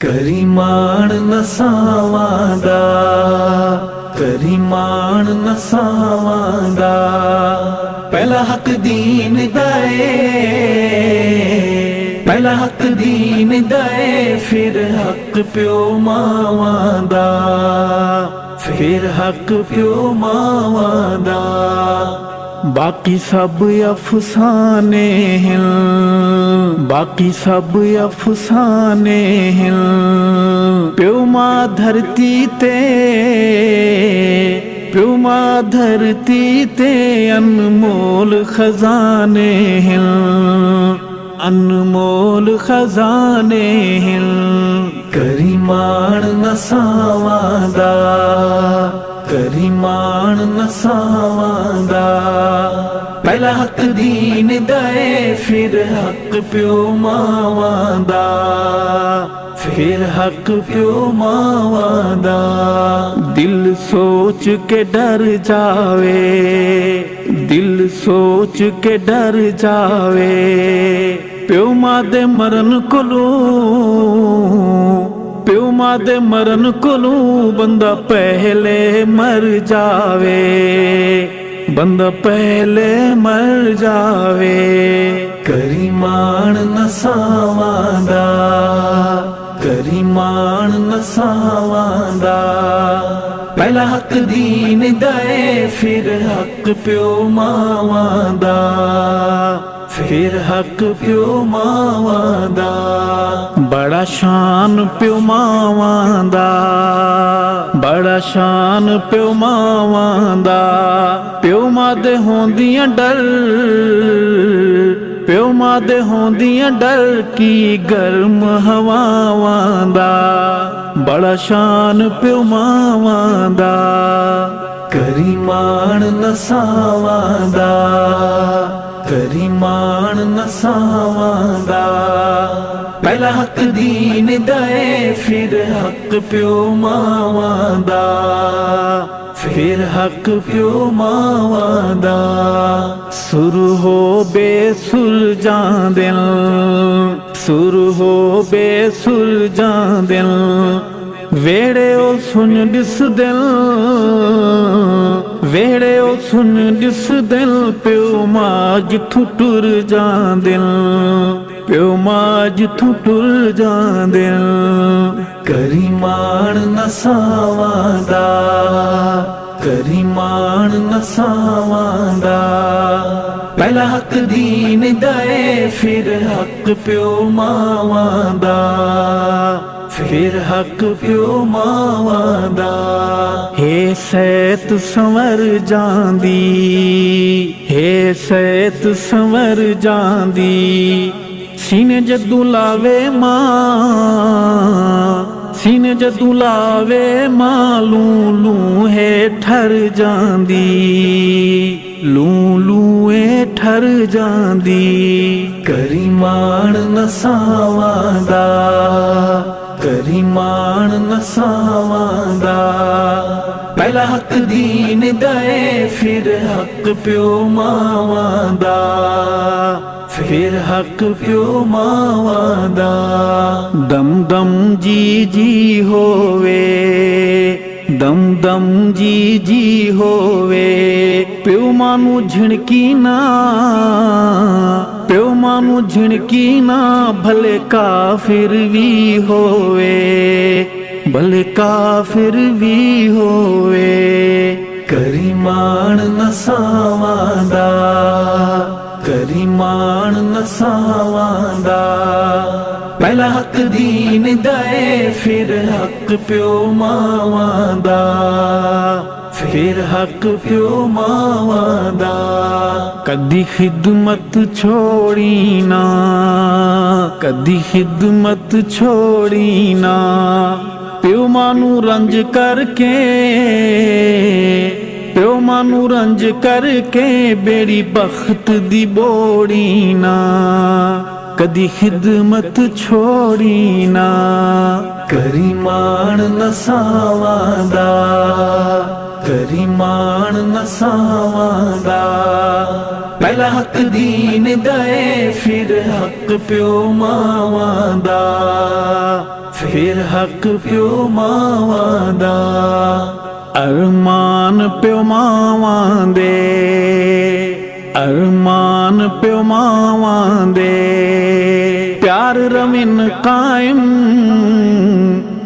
करीमान नसावादा, करीमान नसावादा, पहला हक दीन दाए, पहला हक दीन दाए, फिर हक प्यो मावादा, फिर हक प्यो मावादा। बाकी सब अफसाने हैं, बाकी सब अफसाने हैं, प्यो मां धरती ते, प्यो मां धरती ते अनमोल खजाने हैं, अनमोल खजाने हैं। करीमान नसावादा, करीमान नसावादा, पहला हक दीन दाए, फिर हक प्यो मावादा, फिर हक प्यो मावादा। दिल सोच के डर जावे, दिल सोच के डर जावे, प्यो मां दे मरन कोलों, प्यो मां दे मरन कोलों बंदा पहले मर जावे, बंदा पहले मर जावे। करीमान नसावादा, करीमान नसावादा, पहला हक दीन दाए, फिर हक प्यो मावादा, फिर हक प्यो मावादा। बड़ा शान प्यो मावादा, बड़ा शान प्यो मावादा, प्यो मां दे होंदियां डर, प्यो मां दे होंदियां डर की गर्म हवावादा, बड़ा शान प्यो मावादा। करीमान नसावादा, करीमान नसावादा, पहला हक दीन दाए, फिर हक प्यो मावादा, फिर हक प्यो मावादा। सुर हो बेसुर जां दिल, सुर हो बेसुर जां दिल, वेड़े ओ सुन दिस दिल, वेड़े ओ सुन दिस दिल, प्यो मां जिथों टुर जां दिल, प्यो मां जिथों टुर जां दिल। करीमान नसावादा, करीमान नसावादा, पहला हक दीन दाए, फिर हक प्यो मावादा, फिर हक प्यो मावादा। हे सैत संवर जांदी, हे सैत संवर जांदी, सीने जदू लावे मां, सीने जदू लावे मां, लू लू है ठर जांदी, लू लू है ठर जांदी। करीमान नसावादा, करीमान नसावादा, पहला हक दीन दाए, फिर हक प्यो मावादा, फिर हक प्यो मावादा। दम दम जी जी होवे, दम दम जी जी होवे, प्यो मानू झिणकी ना, प्यो मानू झिणकी ना, भले काफिर भी होवे, भले काफिर भी होवे। करीमान नसावादा, करीमान नसावादा, पहला हक दीन दाए, फिर हक प्यो मावादा, फिर हक प्यो मावादा। कदी खिदमत छोड़ी ना, कदी खिदमत छोड़ी ना, प्यो मानू रंज करके, प्यो मानू रंज करके, बेड़ी बख्त दी बोड़ी ना, कदी खिदमत छोड़ी ना। करीमान नसावादा, करी मान नसावां दा। पहला हक दीन दे फिर हक प्यो मावां दा, फिर हक प्यो मावां दा। अरमान प्यो मावां दे, अरमान प्यो मावां दे। प्यार रविन कायम,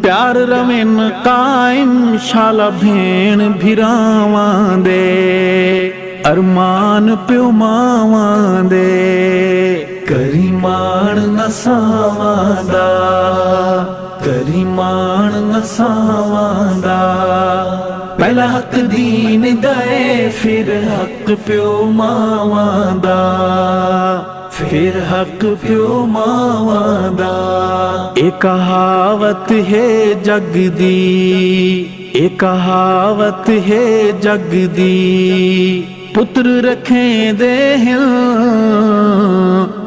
प्यार रविन कायम, शाला भेण भिरावां दे। अरमान प्यो मावां दे, करी मान नसावां दा, करी मान नसावां दा। पहला हक दीन दे फिर हक प्यो मावां दा, फिर हक प्यो मावां दा। एक कहावत है जग दी, एक कहावत है जग दी। पुत्र रखें दे हिन,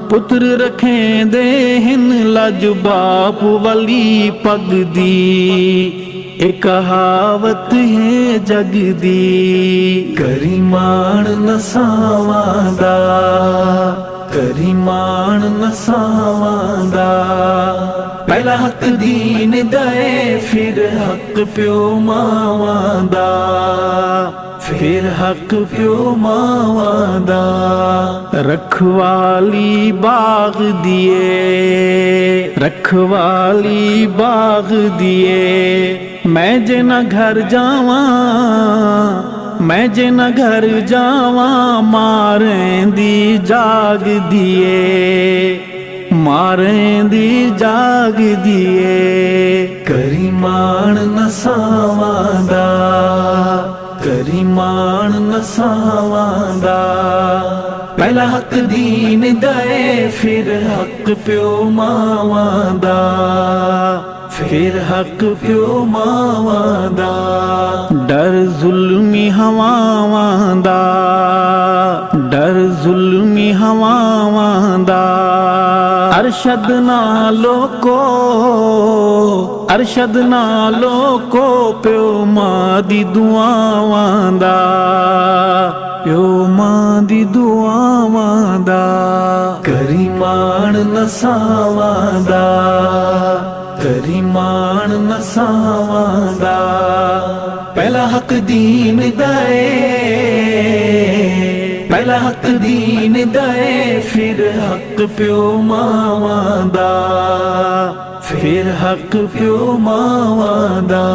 पुत्र रखें दे हिन, लज बाप वाली पग दी। एक कहावत है जग दी, करी मान नसावां दा, करी मान नसावां दा। पहला हक दीन दे फिर हक प्यो मावां दा, फिर हक प्यो मावां दा। रखवाली बाग दिए, रखवाली बाग दिए। मैं जे न घर जावां, मैं जे न घर जावां, मारें दी जाग दिए, मारें दी जाग दिए। करी मान नसावां दा, करी मान नसावां दा। पहला हक दीन दे फिर हक प्यो मावां दा, फिर हक प्यो मावां दा। डर जुल्मी हवावां दा, डर जुल्मी हवावां दा। अरशद नालो को, अरशद नालो को, प्यो मां दी दुआवां दा, प्यो मां दी दुआवां दा। करी मान नसावां दा, करी मान नसावां दा। पहला हक दीन दे, पहला हक दीन दे फिर हक प्यो मावां दा, फिर हक प्यो मावां दा।